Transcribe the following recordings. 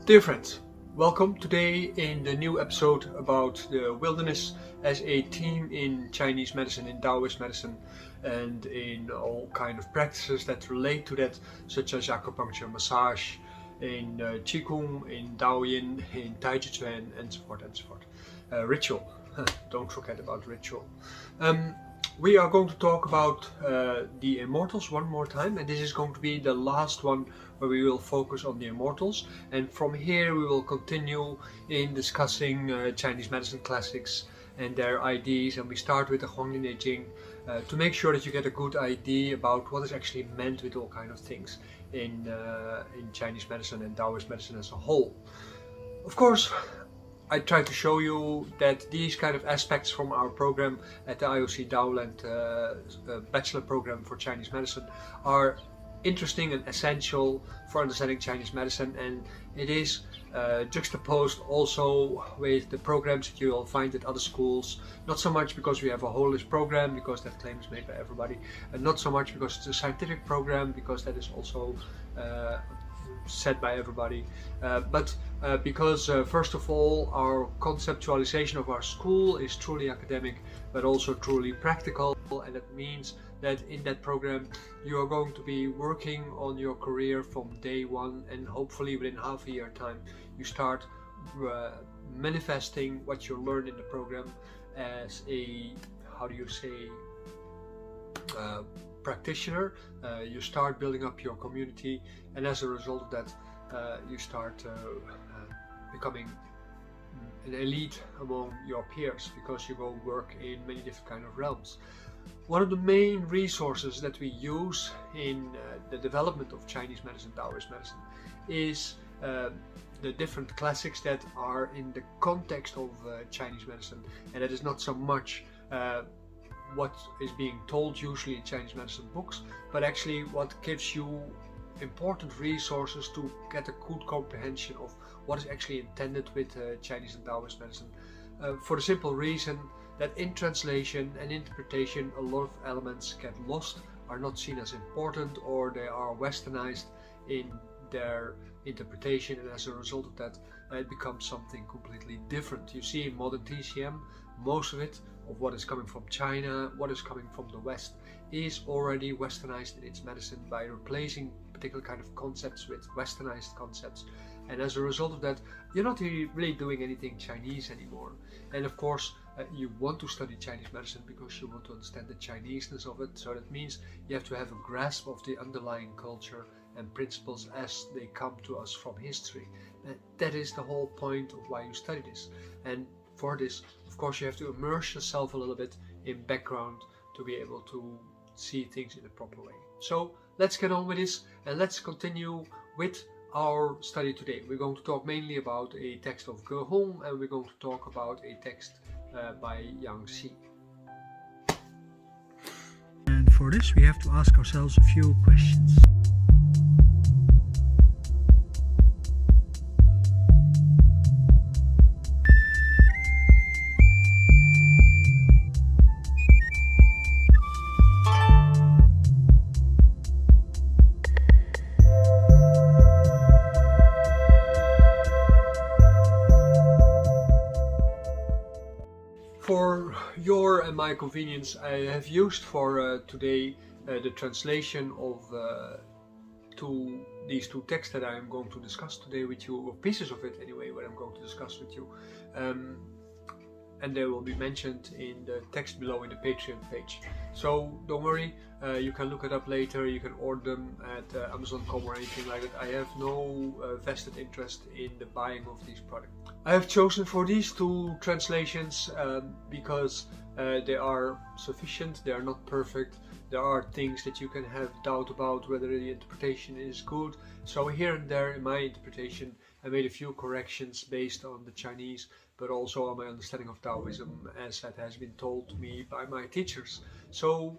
Dear friends, welcome today in the new episode about the wilderness as a theme in Chinese medicine, in Daoist medicine, and in all kind of practices that relate to that, such as acupuncture, massage, in qigong, in daoyin, in tai chi chuan, and so forth and so forth. Ritual, don't forget about ritual. We are going to talk about the immortals one more time, and this is going to be the last one where we will focus on the immortals, and from here we will continue in discussing Chinese medicine classics and their ideas, and we start with the Huang Jing to make sure that you get a good idea about what is actually meant with all kind of things in Chinese medicine and Daoist medicine as a whole. Of course, I try to show you that these kind of aspects from our program at the IOC Daoland bachelor program for Chinese medicine are interesting and essential for understanding Chinese medicine, and it is juxtaposed also with the programs that you will find at other schools. Not so much because we have a holistic program, because that claim is made by everybody, and not so much because it's a scientific program, because that is also said by everybody, but because first of all, our conceptualization of our school is truly academic but also truly practical, and that means that in that program you are going to be working on your career from day one, and hopefully within half a year time you start manifesting what you learned in the program as a, how do you say, practitioner. You start building up your community, and as a result of that you start becoming an elite among your peers, because you go work in many different kind of realms. One of the main resources that we use in the development of Chinese medicine, Daoist medicine, is the different classics that are in the context of Chinese medicine, and that is not so much what is being told usually in Chinese medicine books, but actually what gives you important resources to get a good comprehension of what is actually intended with Chinese and Daoist medicine, for the simple reason that in translation and interpretation a lot of elements get lost, are not seen as important, or they are westernized in their interpretation, and as a result of that it becomes something completely different. You see in modern TCM, most of it, of what is coming from China, what is coming from the West, is already westernized in its medicine by replacing particular kind of concepts with westernized concepts, and as a result of that you're not really doing anything Chinese anymore. And of course you want to study Chinese medicine because you want to understand the Chineseness of it, so that means you have to have a grasp of the underlying culture and principles as they come to us from history. And that is the whole point of why you study this, and for this of course you have to immerse yourself a little bit in background to be able to see things in a proper way. So let's get on with this, and let's continue with our study today. We're going to talk mainly about a text of Ge, and we're going to talk about a text by Yang Xi. And for this we have to ask ourselves a few questions. For your and my convenience, I have used for today the translation of these two texts that I am going to discuss today with you, or pieces of it anyway, what I'm going to discuss with you. And they will be mentioned in the text below in the Patreon page. So don't worry, you can look it up later, you can order them at Amazon.com or anything like that. I have no vested interest in the buying of these products. I have chosen for these two translations because they are sufficient, they are not perfect. There are things that you can have doubt about whether the interpretation is good. So here and there in my interpretation I made a few corrections based on the Chinese, but also on my understanding of Taoism as that has been told to me by my teachers. So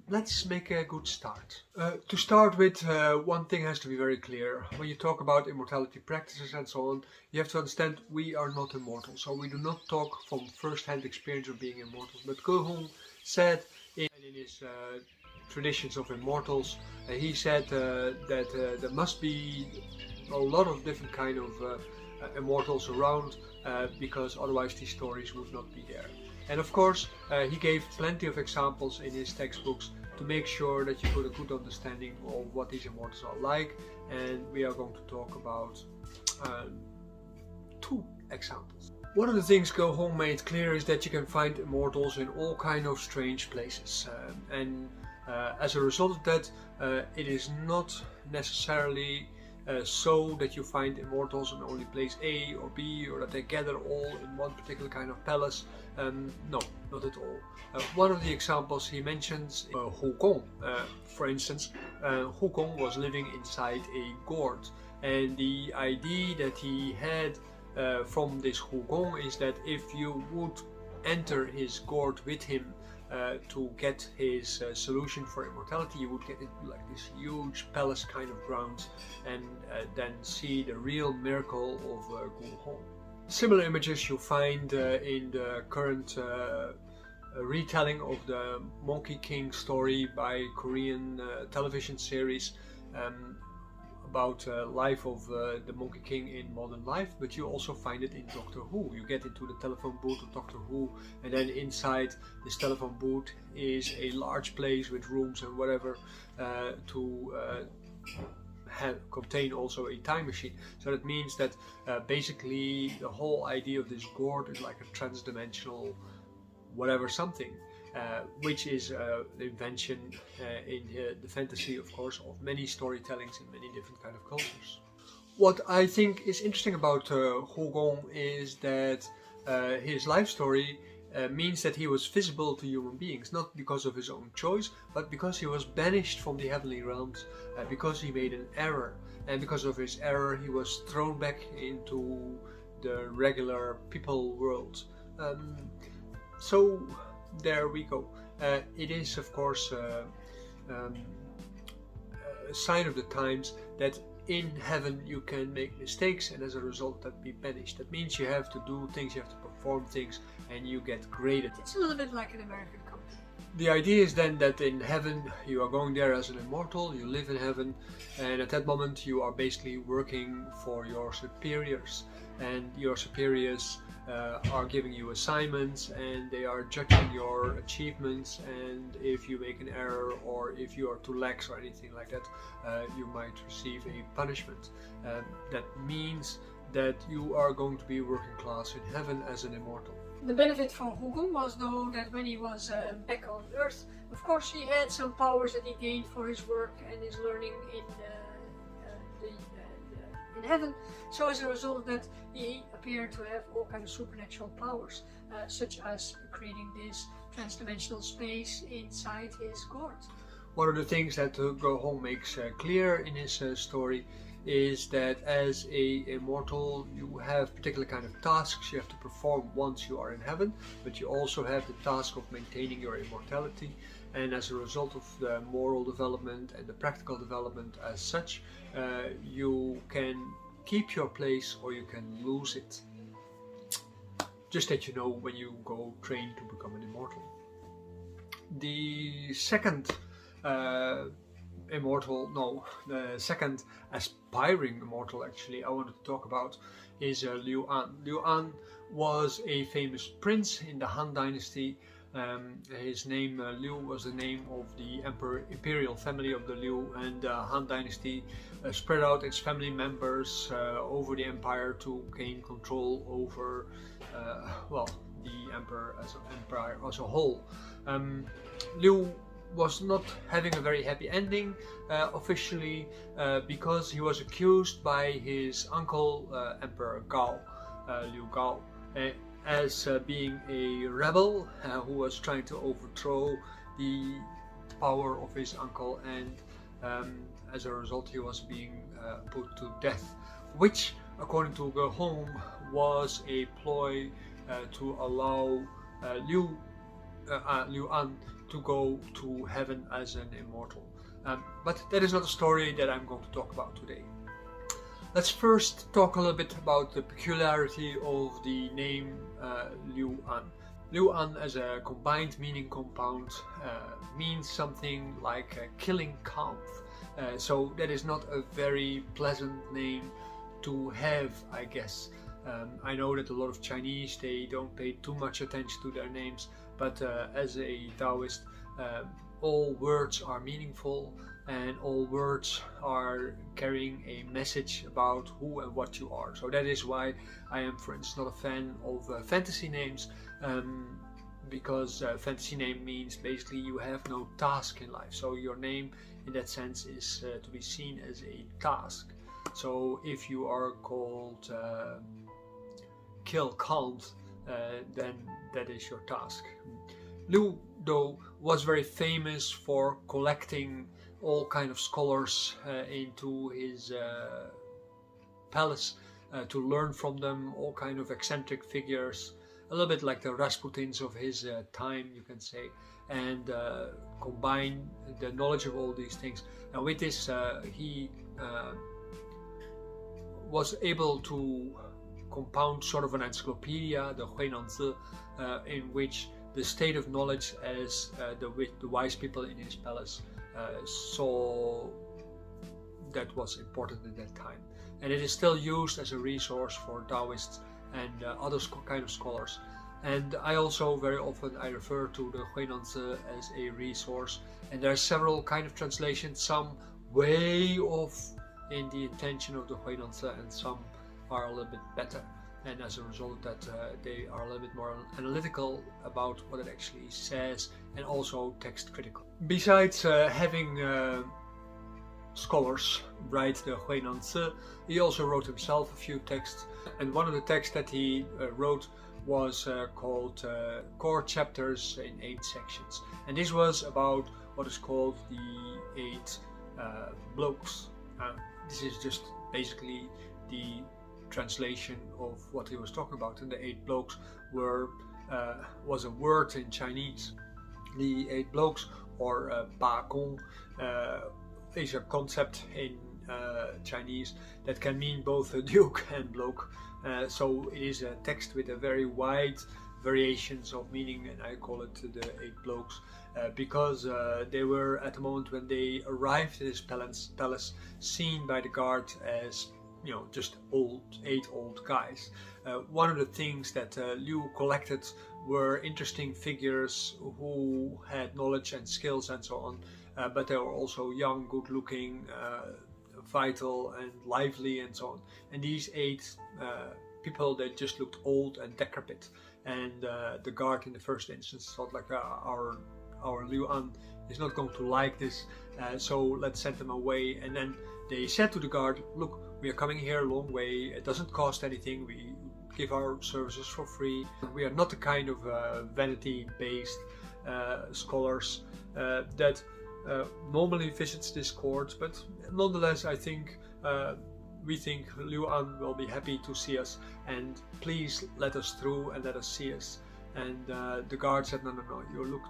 let's make a good start. To start with, one thing has to be very clear. When you talk about immortality practices and so on, you have to understand we are not immortal. So we do not talk from first-hand experience of being immortal. But Ge said in his traditions of immortals, he said that there must be a lot of different kind of immortals around, because otherwise these stories would not be there. And of course, he gave plenty of examples in his textbooks to make sure that you got a good understanding of what these immortals are like. And we are going to talk about 2 examples. One of the things Go Home made clear is that you can find immortals in all kind of strange places, and as a result of that, it is not necessarily so that you find immortals in only place A or B, or that they gather all in one particular kind of palace. No, not at all. One of the examples he mentions, Wudang. For instance, Wudang was living inside a gourd, and the idea that he had from this Wudang is that if you would enter his gourd with him to get his solution for immortality, you would get into like this huge palace kind of grounds, and then see the real miracle of Go Home. Similar images you find in the current retelling of the Monkey King story by Korean television series, about life of the Monkey King in modern life, but you also find it in Doctor Who. You get into the telephone booth of Doctor Who, and then inside this telephone booth is a large place with rooms and whatever to contain also a time machine. So that means that basically the whole idea of this gourd is like a trans-dimensional whatever something, which is the invention in the fantasy, of course, of many storytellings in many different kind of cultures. What I think is interesting about Wudang is that his life story means that he was visible to human beings, not because of his own choice, but because he was banished from the heavenly realms, because he made an error, and because of his error he was thrown back into the regular people world. So there we go. It is of course a sign of the times that in heaven you can make mistakes, and as a result that be banished. That means you have to do things, you have to perform things, and you get graded. It's a little bit like an American company. The idea is then that in heaven you are going there as an immortal, you live in heaven, and at that moment you are basically working for your superiors, and your superiors are giving you assignments, and they are judging your achievements, and if you make an error or if you are too lax or anything like that, you might receive a punishment. That means that you are going to be working class in heaven as an immortal. The benefit from Wudang was though that when he was back on Earth, of course he had some powers that he gained for his work and his learning in heaven. So as a result of that, he appeared to have all kinds of supernatural powers, such as creating this trans-dimensional space inside his gourd. One of the things that Go Home makes clear in his story is that as a immortal you have particular kind of tasks you have to perform once you are in heaven, but you also have the task of maintaining your immortality, and as a result of the moral development and the practical development as such, you can keep your place or you can lose it. Just that you know when you go train to become an immortal. The second the second aspiring immortal actually I wanted to talk about is Luan. Luan was a famous prince in the Han Dynasty. His name Liu was the name of the imperial family of the Liu, and the Han Dynasty spread out its family members over the empire to gain control over the empire as a whole. Liu was not having a very happy ending officially, because he was accused by his uncle Emperor Gao, Liu Gao, as being a rebel who was trying to overthrow the power of his uncle, and as a result he was being put to death, which according to Go Home was a ploy to allow Luan to go to heaven as an immortal. But that is not a story that I'm going to talk about today. Let's first talk a little bit about the peculiarity of the name Luan. Luan as a combined meaning compound means something like killing calf. So that is not a very pleasant name to have, I guess. I know that a lot of Chinese, they don't pay too much attention to their names, but as a Taoist, all words are meaningful, and all words are carrying a message about who and what you are. So that is why I am, for instance, not a fan of fantasy names, because fantasy name means basically you have no task in life. So your name in that sense is to be seen as a task. So if you are called Kill Kant, then that is your task. Liu, though, was very famous for collecting all kind of scholars into his palace to learn from them, all kind of eccentric figures, a little bit like the Rasputins of his time, you can say, and combine the knowledge of all these things. And with this, he was able to compound sort of an encyclopedia, the Huinanzi, in which the state of knowledge as the wise people in his palace saw that was important at that time. And it is still used as a resource for Daoists and other kind of scholars. And I also very often I refer to the Huinanzi as a resource, and there are several kind of translations, some way off in the intention of the Huinanzi and some are a little bit better, and as a result of that they are a little bit more analytical about what it actually says, and also text critical. Besides having scholars write the Huinanzi, he also wrote himself a few texts, and one of the texts that he wrote was called Core Chapters in 8 sections, and this was about what is called the 8 blokes. This is just basically the translation of what he was talking about, and the 8 blokes was a word in Chinese. The 8 blokes, or ba gong, is a concept in Chinese that can mean both a duke and bloke. So it is a text with a very wide variations of meaning, and I call it the 8 blokes because they were, at the moment when they arrived at his palace, seen by the guard as, you know, just 8 old guys. One of the things that Liu collected were interesting figures who had knowledge and skills and so on, but they were also young, good looking, vital and lively and so on. And these 8 people, they just looked old and decrepit, and the guard in the first instance thought like, our Luan is not going to like this, so let's send them away. And then they said to the guard, look, we are coming here a long way, it doesn't cost anything, we give our services for free, we are not the kind of vanity based scholars that normally visits this court, but nonetheless I think we think Luan will be happy to see us, and please let us through and let us see us. And the guard said, no, you look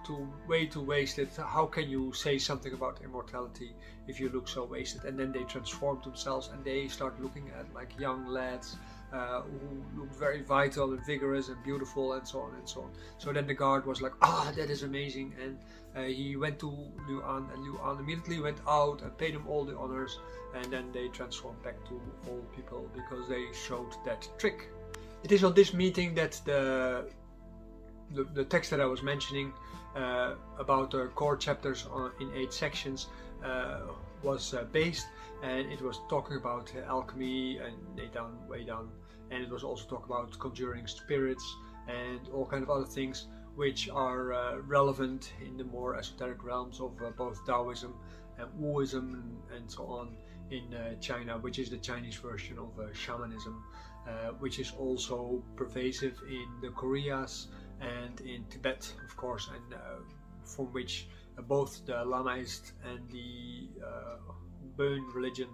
way too wasted. How can you say something about immortality if you look so wasted? And then they transformed themselves, and they start looking at like young lads who looked very vital and vigorous and beautiful and so on and so on. So then the guard was like, that is amazing, and he went to Luan, and Luan immediately went out and paid him all the honors, and then they transformed back to old people because they showed that trick. It is on this meeting that the text that I was mentioning about the core chapters in 8 sections was based, and it was talking about alchemy and way down, and it was also talking about conjuring spirits and all kind of other things which are relevant in the more esoteric realms of both Taoism and Wuism and so on in China, which is the Chinese version of shamanism, which is also pervasive in the Koreas and in Tibet, of course, and from which both the Lamaist and the Bön religion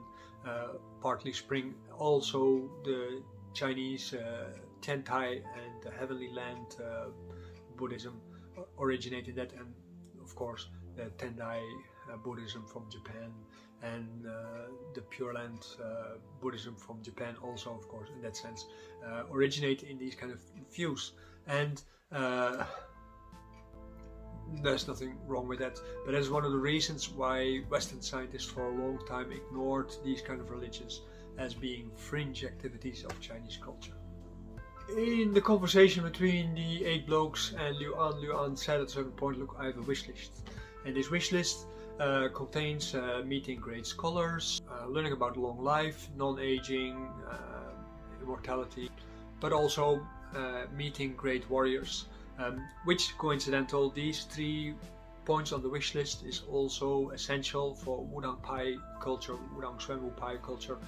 partly spring. Also the Chinese Tiantai and the Heavenly Land Buddhism originated that, and of course the Tendai Buddhism from Japan, and the Pure Land Buddhism from Japan also, of course, in that sense, originate in these kind of views. And there's nothing wrong with that, but that's one of the reasons why Western scientists for a long time ignored these kind of religions as being fringe activities of Chinese culture. In the conversation between the 8 blokes and Luan said at a certain point, look, I have a wish list, and this wish list contains meeting great scholars, learning about long life, non-aging, immortality, but also meeting great warriors, which coincidental, these 3 points on the wish list is also essential for Wudang Pai culture, Wudang Xuanwu Pai culture,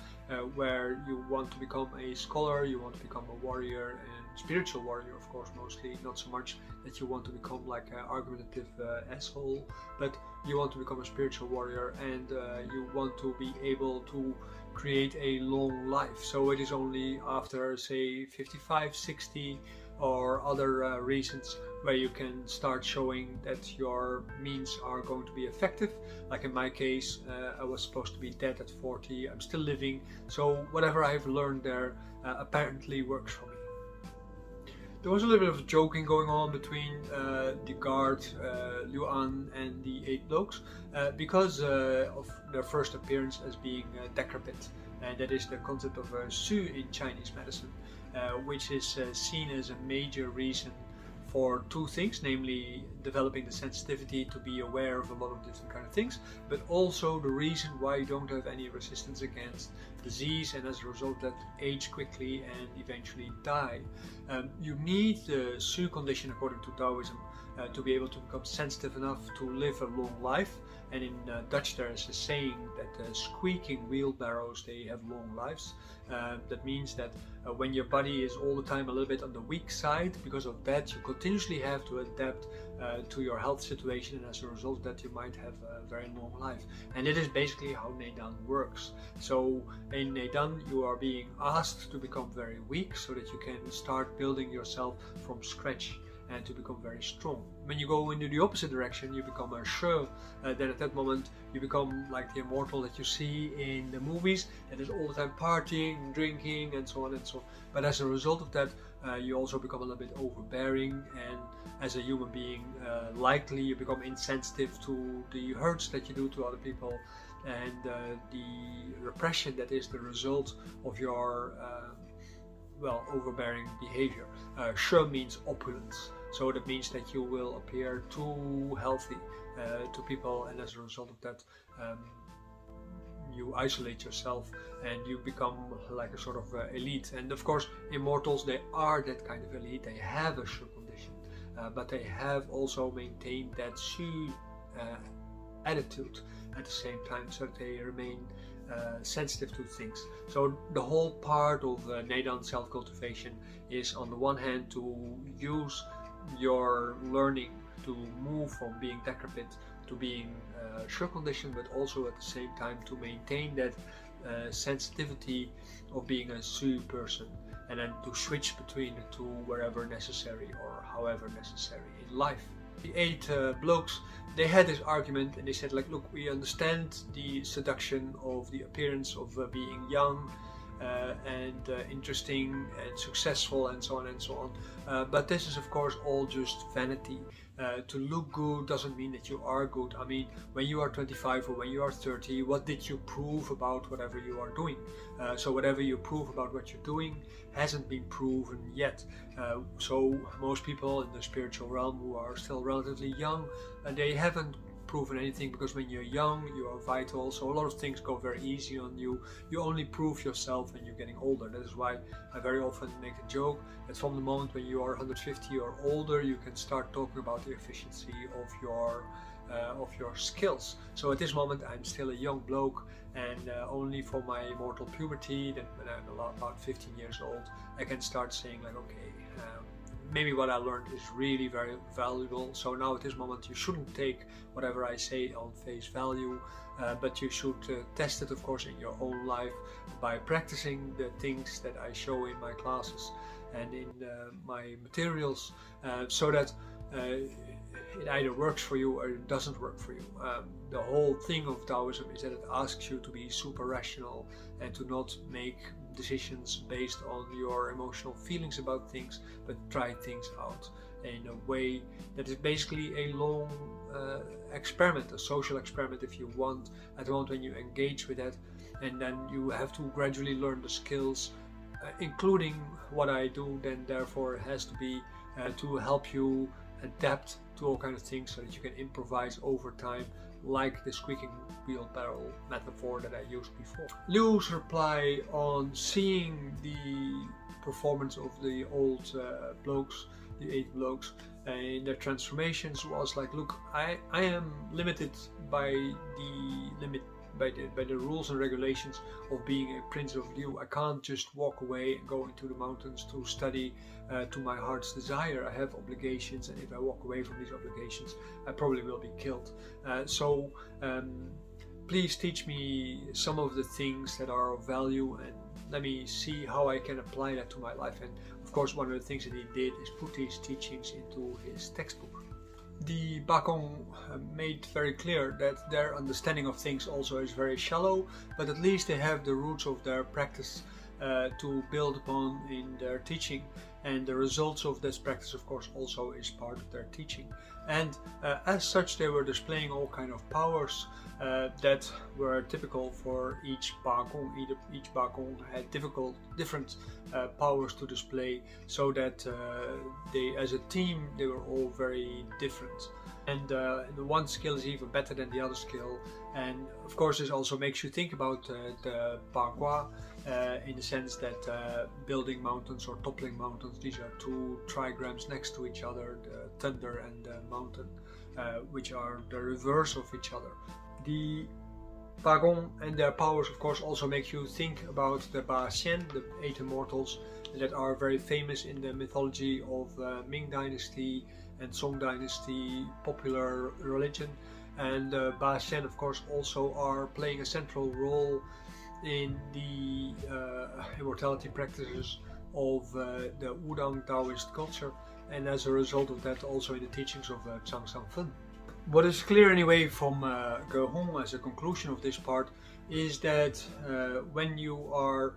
where you want to become a scholar, you want to become a warrior, and spiritual warrior, of course, mostly, not so much that you want to become like an argumentative asshole, but you want to become a spiritual warrior, and you want to be able to create a long life. So it is only after, say, 55, 60 or other reasons where you can start showing that your means are going to be effective. Like in my case, I was supposed to be dead at 40, I'm still living, so whatever I've learned there apparently works for me. There was a little bit of joking going on between the guard, Luan, and the 8 blokes because of their first appearance as being decrepit, and that is the concept of su in Chinese medicine, which is seen as a major reason for 2 things, namely developing the sensitivity to be aware of a lot of different kind of things, but also the reason why you don't have any resistance against disease, and as a result that age quickly and eventually die. You need the Su condition according to Taoism to be able to become sensitive enough to live a long life, and in Dutch there is a saying that squeaking wheelbarrows, they have long lives. That means that when your body is all the time a little bit on the weak side, because of that you continuously have to adapt to your health situation, and as a result of that you might have a very long life. And it is basically how Neidan works. So in Neidan you are being asked to become very weak so that you can start building yourself from scratch and to become very strong. When you go into the opposite direction, you become a she, then at that moment you become like the immortal that you see in the movies, that is all the time partying, drinking, and so on and so on. But as a result of that, you also become a little bit overbearing, and as a human being, likely you become insensitive to the hurts that you do to other people, and the repression that is the result of your overbearing behavior. She means opulence, so that means that you will appear too healthy to people, and as a result of that you isolate yourself and you become like a sort of elite. And of course immortals, they are that kind of elite, they have a Shu condition, but they have also maintained that Shu attitude at the same time, so that they remain sensitive to things. So the whole part of Neidan self-cultivation is on the one hand to use your learning to move from being decrepit to being Shu condition, but also at the same time to maintain that sensitivity of being a Su person, and then to switch between the two wherever necessary or however necessary in life. The 8 blokes, they had this argument, and they said, like, look, we understand the seduction of the appearance of being young and interesting and successful and so on and so on, but this is of course all just vanity. To look good doesn't mean that you are good. I mean, when you are 25 or when you are 30, what did you prove about whatever you are doing? So whatever you prove about what you're doing hasn't been proven yet. So most people in the spiritual realm who are still relatively young, they haven't proven anything, because when you're young you are vital, so a lot of things go very easy on you. You only prove yourself when you're getting older. That is why I very often make the joke that from the moment when you are 150 or older, you can start talking about the efficiency of your skills. So at this moment I'm still a young bloke, and only for my immortal puberty, then when I'm about 15 years old, I can start saying like, okay, maybe what I learned is really very valuable. So now at this moment you shouldn't take whatever I say on face value, but you should test it, of course, in your own life by practicing the things that I show in my classes and in my materials, so that it either works for you or it doesn't work for you. The whole thing of Taoism is that it asks you to be super rational and to not make decisions based on your emotional feelings about things, but try things out in a way that is basically a long experiment, a social experiment if you want, at the moment when you engage with that. And then you have to gradually learn the skills, including what I do then therefore has to be to help you adapt to all kinds of things so that you can improvise over time, like the squeaking wheel barrel metaphor that I used before. Liu's reply on seeing the performance of the old blokes, the 8 blokes, in their transformations was like, look, I am limited by the rules and regulations of being a prince of Liu. I can't just walk away and go into the mountains to study to my heart's desire. I have obligations, and if I walk away from these obligations, I probably will be killed. So please teach me some of the things that are of value, and let me see how I can apply that to my life. And of course, one of the things that he did is put these teachings into his textbook. The Bakong made very clear that their understanding of things also is very shallow, but at least they have the roots of their practice to build upon in their teaching, and the results of this practice of course also is part of their teaching. And as such they were displaying all kind of powers that were typical for each Bakong. Each Bakong had different powers to display, so that they, as a team, they were all very different. And the one skill is even better than the other skill. And of course this also makes you think about the Bagua, in the sense that building mountains or toppling mountains, these are 2 trigrams next to each other, the thunder and the mountain, which are the reverse of each other. The Bagong and their powers of course also make you think about the Ba Xian, the 8 immortals that are very famous in the mythology of Ming Dynasty and Song Dynasty popular religion. And Ba Xian of course also are playing a central role in the immortality practices of the Wudang Daoist culture, and as a result of that also in the teachings of Zhang Sanfen. What is clear anyway from Ge as a conclusion of this part is that when you are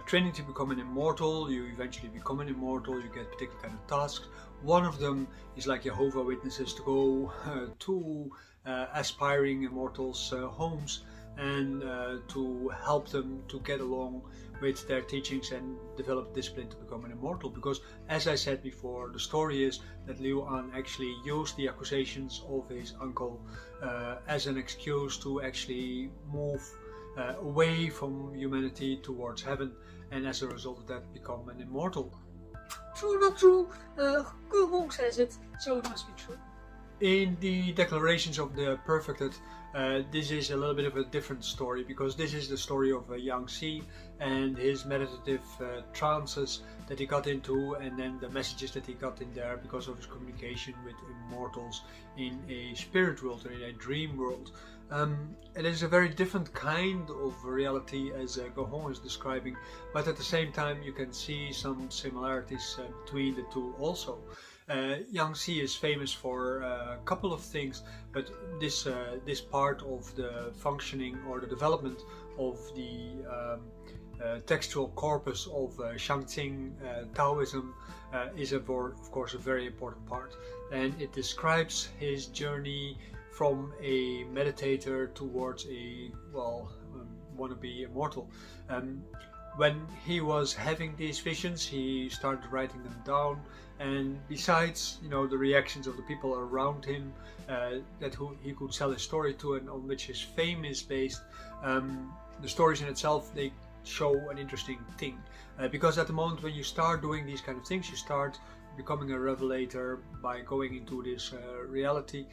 training to become an immortal, you eventually become an immortal, you get particular kind of tasks. One of them is like Jehovah Witnesses, to go to aspiring immortals' homes and to help them to get along with their teachings and develop discipline to become an immortal. Because as I said before, the story is that Luan actually used the accusations of his uncle as an excuse to actually move away from humanity towards heaven, and as a result of that become an immortal. True, not true. Ge says it, so it must be true. In the declarations of the perfected, this is a little bit of a different story, because this is the story of Yang Xi and his meditative trances that he got into, and then the messages that he got in there because of his communication with immortals in a spirit world or in a dream world. It is a very different kind of reality as Ge is describing, but at the same time you can see some similarities between the two also. Yang Xi is famous for a couple of things, but this part of the functioning or the development of the textual corpus of Shangqing Taoism is of course a very important part, and it describes his journey from a meditator towards a wannabe immortal. When he was having these visions, he started writing them down, and besides, the reactions of the people around him that he could sell his story to and on which his fame is based, the stories in itself, they show an interesting thing, because at the moment when you start doing these kind of things, you start becoming a revelator by going into this reality.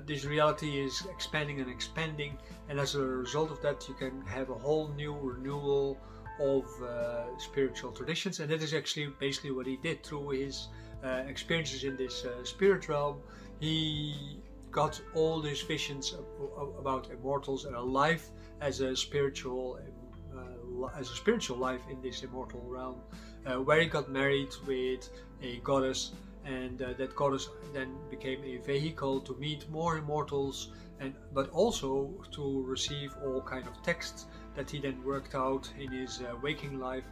This reality is expanding and expanding, and as a result of that you can have a whole new renewal of spiritual traditions, and that is actually basically what he did through his experiences in this spirit realm. He got all these visions about immortals and a life as a spiritual life in this immortal realm, where he got married with a goddess, and that goddess then became a vehicle to meet more immortals but also to receive all kind of texts that he then worked out in his waking life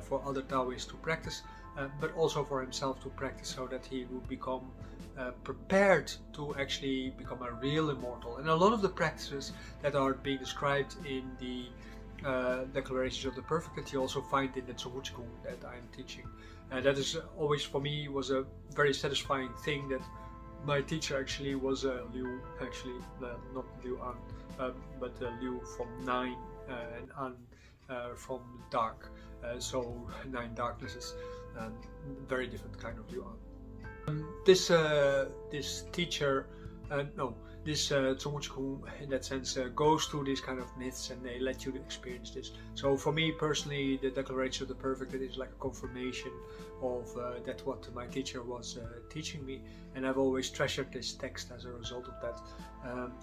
for other Daoists to practice, but also for himself to practice, so that he would become prepared to actually become a real immortal. And a lot of the practices that are being described in the declarations of the perfect that you also find in the qigong that I'm teaching. And that is always, for me, was a very satisfying thing, that my teacher actually was Liu, actually not Luan, but Liu from 9 and An from dark, so 9 darknesses, very different kind of Luan. This teacher, this qigong in that sense goes through these kind of myths, and they let you experience this. So for me personally, the Declaration of the Perfect is like a confirmation of that what my teacher was teaching me, and I've always treasured this text as a result of that,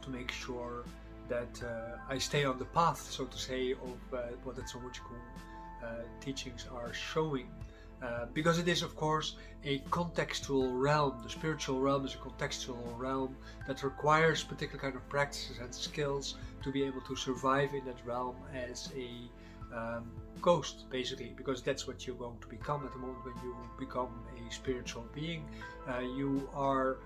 to make sure that I stay on the path, so to say, of what the qigong teachings are showing. Because it is, of course, a contextual realm. The spiritual realm is a contextual realm that requires particular kind of practices and skills to be able to survive in that realm as a ghost, basically, because that's what you're going to become at the moment when you become a spiritual being. You are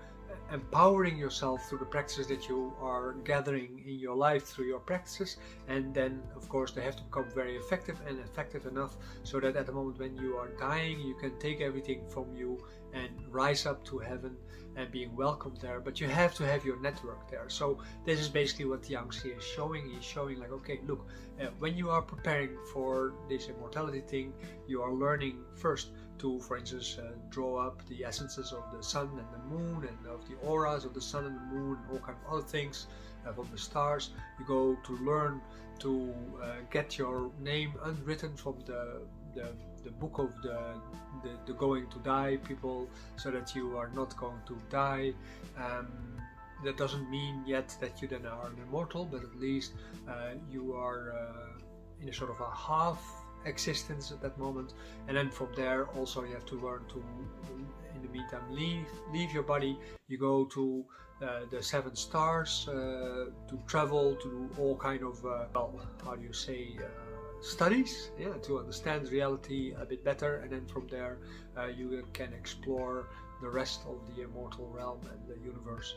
empowering yourself through the practices that you are gathering in your life through your practices, and then of course they have to become very effective and effective enough so that at the moment when you are dying, you can take everything from you and rise up to heaven and being welcomed there. But you have to have your network there. So this is basically what Yangtze is showing. He's showing like, okay, look, when you are preparing for this immortality thing, you are learning first to, for instance, draw up the essences of the sun and the moon, and of the auras of the sun and the moon, and all kind of other things from the stars. You go to learn to get your name unwritten from the book of the going to die people, so that you are not going to die. That doesn't mean yet that you then are an immortal, but at least you are in a sort of a half existence at that moment, and then from there also you have to learn to, in the meantime, leave your body. You go to the 7 stars to travel, to do all kind of well, how do you say, studies, to understand reality a bit better, and then from there you can explore the rest of the immortal realm and the universe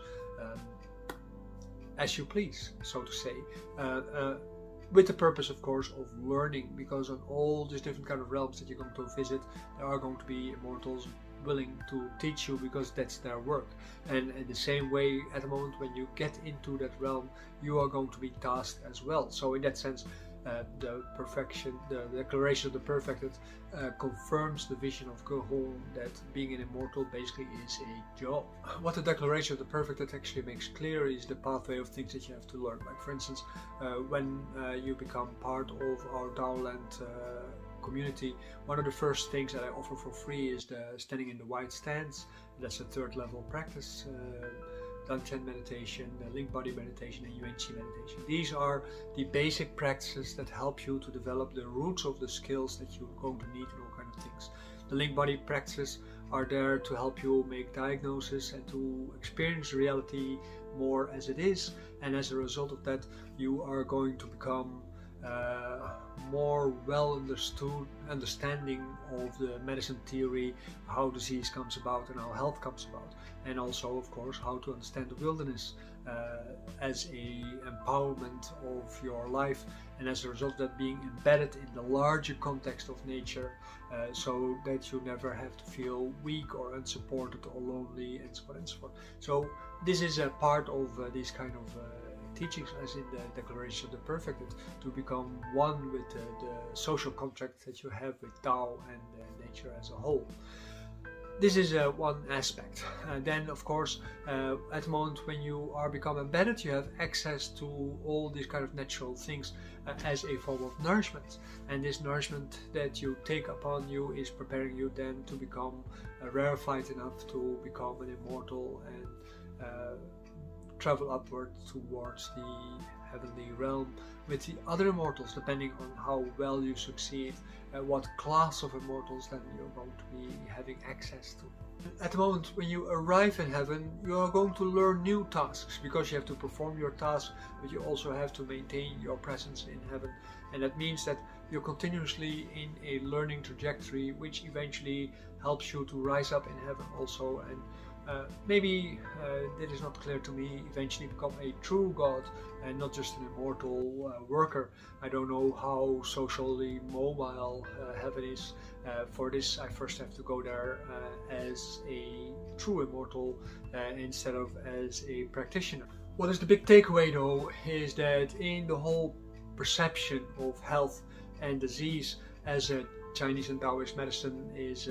as you please, so to say, with the purpose, of course, of learning, because on all these different kind of realms that you're going to visit, there are going to be immortals willing to teach you, because that's their work. And in the same way, at the moment when you get into that realm, you are going to be tasked as well. So in that sense, the Declaration of the Perfected confirms the vision of qigong, that being an immortal basically is a job. What the Declaration of the Perfected actually makes clear is the pathway of things that you have to learn. Like, for instance, when you become part of our Daoland community, one of the first things that I offer for free is the standing in the white stance. That's a 3rd level practice. Danchen meditation, link body meditation, and yuanqi meditation. These are the basic practices that help you to develop the roots of the skills that you're going to need and all kind of things. The link body practices are there to help you make diagnosis and to experience reality more as it is, and as a result of that, you are going to become more well understanding of the medicine theory, how disease comes about and how health comes about, and also, of course, how to understand the wilderness as a empowerment of your life, and as a result of that being embedded in the larger context of nature, so that you never have to feel weak or unsupported or lonely, and so on and so forth. So this is a part of these kind of teachings, as in the Declaration of the Perfected, to become one with the social contract that you have with Tao and nature as a whole. This is one aspect. Then, of course, at the moment when you are become embedded, you have access to all these kind of natural things as a form of nourishment. And this nourishment that you take upon you is preparing you then to become rarefied enough to become an immortal and travel upward towards the heavenly realm with the other immortals, depending on how well you succeed, what class of immortals then you're going to be having access to. At the moment when you arrive in heaven, you are going to learn new tasks, because you have to perform your task, but you also have to maintain your presence in heaven. And that means that you're continuously in a learning trajectory, which eventually helps you to rise up in heaven also. And maybe that is not clear to me, eventually become a true God and not just an immortal worker. I don't know how socially mobile heaven is. For this I first have to go there as a true immortal instead of as a practitioner. What is the big takeaway though is that in the whole perception of health and disease, as a Chinese and Daoist medicine is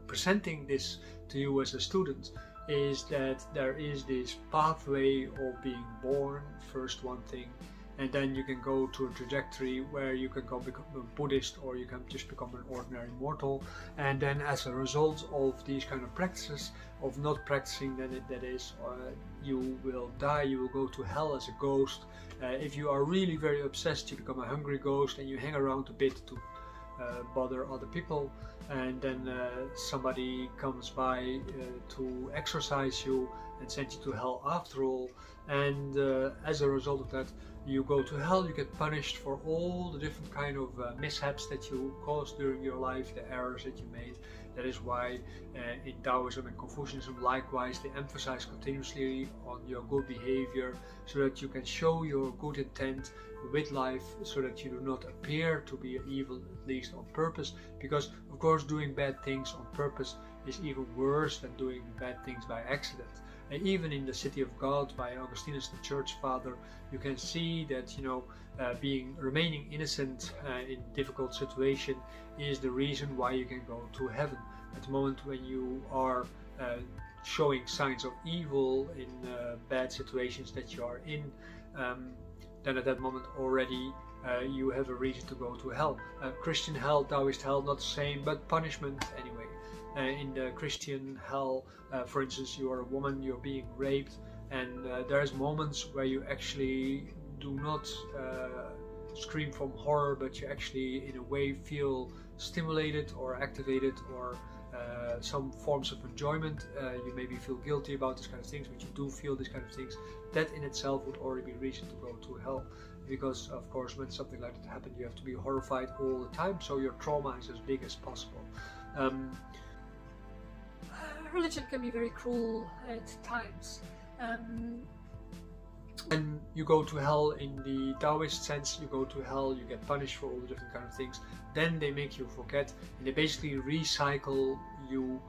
presenting this to you as a student, is that there is this pathway of being born, first one thing, and then you can go to a trajectory where you can become a Buddhist, or you can just become an ordinary mortal. And then as a result of these kind of practices, of not practicing, then that is, you will die, you will go to hell as a ghost. If you are really very obsessed, you become a hungry ghost and you hang around a bit to bother other people, and then somebody comes by to exorcise you and send you to hell after all. And as a result of that, you go to hell, you get punished for all the different kind of mishaps that you caused during your life, the errors that you made. That is why in Taoism and Confucianism likewise they emphasize continuously on your good behavior, so that you can show your good intent with life, so that you do not appear to be evil, at least on purpose. Because of course doing bad things on purpose is even worse than doing bad things by accident. And even in the City of God by Augustinus, the church father, you can see that, you know, remaining innocent in difficult situation is the reason why you can go to heaven. At the moment when you are showing signs of evil in bad situations that you are in, then at that moment already you have a reason to go to hell. Christian hell, Daoist hell, not the same, but punishment anyway. In the Christian hell, for instance, you are a woman, you're being raped, and there's moments where you actually do not scream from horror, but you actually in a way feel stimulated or activated, or some forms of enjoyment. You maybe feel guilty about these kind of things, but you do feel these kind of things. That in itself would already be reason to go to hell, because of course when something like that happens you have to be horrified all the time, so your trauma is as big as possible. Religion can be very cruel at times. And you go to hell in the Daoist sense, you go to hell, you get punished for all the different kind of things, then they make you forget, and they basically recycle you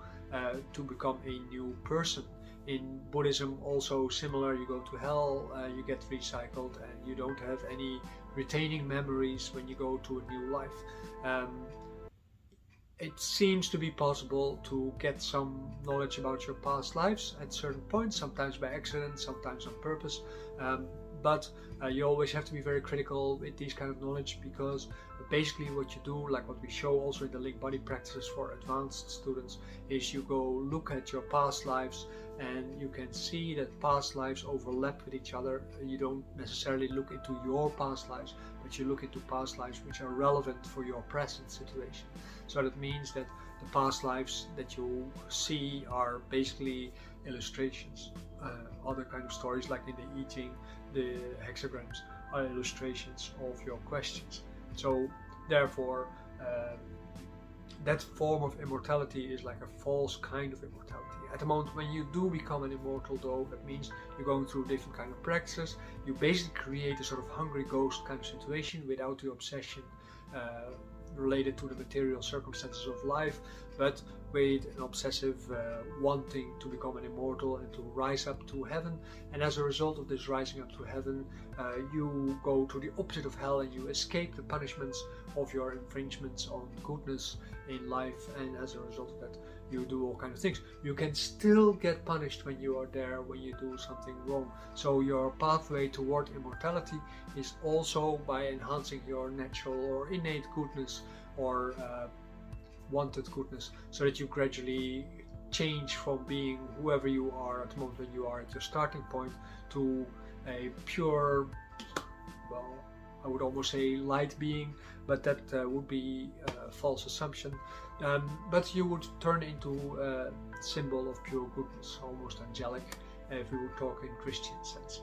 to become a new person. In Buddhism also similar, you go to hell, you get recycled, and you don't have any retaining memories when you go to a new life. It seems to be possible to get some knowledge about your past lives at certain points, sometimes by accident, sometimes on purpose, but you always have to be very critical with these kind of knowledge, because basically what you do, like what we show also in the link body practices for advanced students, is you go look at your past lives, and you can see that past lives overlap with each other. You don't necessarily look into your past lives, but you look into past lives which are relevant for your present situation. So that means that the past lives that you see are basically illustrations. Other kind of stories, like in the I Ching, the hexagrams are illustrations of your questions. So therefore that form of immortality is like a false kind of immortality. At the moment when you do become an immortal though, that means you're going through different kind of practices. You basically create a sort of hungry ghost kind of situation without the obsession related to the material circumstances of life, but with an obsessive wanting to become an immortal and to rise up to heaven. And as a result of this rising up to heaven, you go to the opposite of hell, and you escape the punishments of your infringements on goodness in life. And as a result of that, you do all kinds of things. You can still get punished when you are there, when you do something wrong. So your pathway toward immortality is also by enhancing your natural or innate goodness, or wanted goodness, so that you gradually change from being whoever you are at the moment when you are at your starting point to a pure, well, I would almost say light being, but that would be a false assumption. But you would turn into a symbol of pure goodness, almost angelic, if we would talk in Christian sense.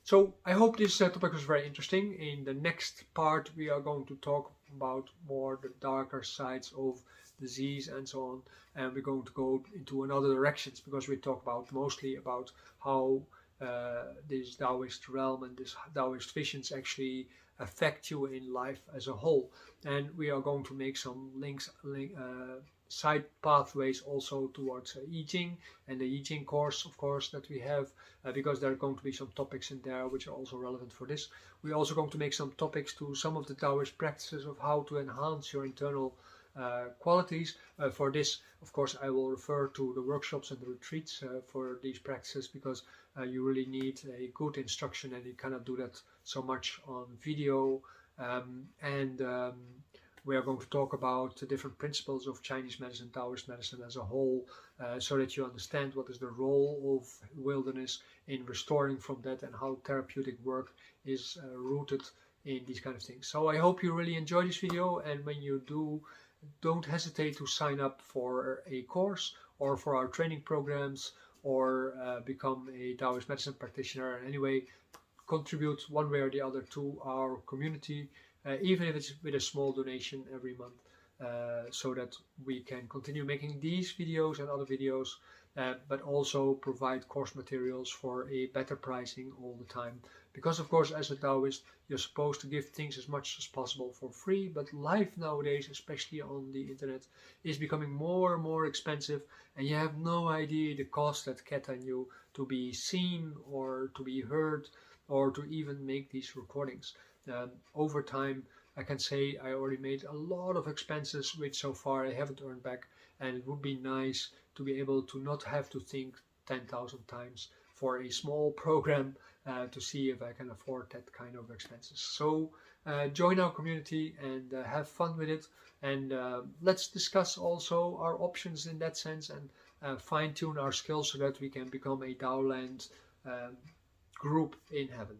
So I hope this topic was very interesting. In the next part we are going to talk about more the darker sides of disease and so on, and we're going to go into another directions, because we talk about mostly about how this Daoist realm and this Daoist visions actually affect you in life as a whole. And we are going to make some side pathways also towards I Ching and the I Ching course, of course, that we have, because there are going to be some topics in there which are also relevant for this. We're also going to make some topics to some of the Taoist practices of how to enhance your internal qualities. For this, of course, I will refer to the workshops and the retreats for these practices, because you really need a good instruction, and you cannot do that so much on video. We are going to talk about the different principles of Chinese medicine, Taoist medicine as a whole, so that you understand what is the role of wilderness in restoring from that, and how therapeutic work is rooted in these kind of things. So I hope you really enjoy this video, and when you do, don't hesitate to sign up for a course or for our training programs, or become a Taoist medicine practitioner, and anyway contribute one way or the other to our community, even if it's with a small donation every month, so that we can continue making these videos and other videos, but also provide course materials for a better pricing all the time. Because of course, as a Taoist, you're supposed to give things as much as possible for free, but life nowadays, especially on the internet, is becoming more and more expensive, and you have no idea the cost that get on you to be seen or to be heard or to even make these recordings. Over time, I can say I already made a lot of expenses which so far I haven't earned back, and it would be nice to be able to not have to think 10,000 times for a small program to see if I can afford that kind of expenses. So join our community and have fun with it, and let's discuss also our options in that sense, and fine-tune our skills so that we can become a Daoland group in heaven.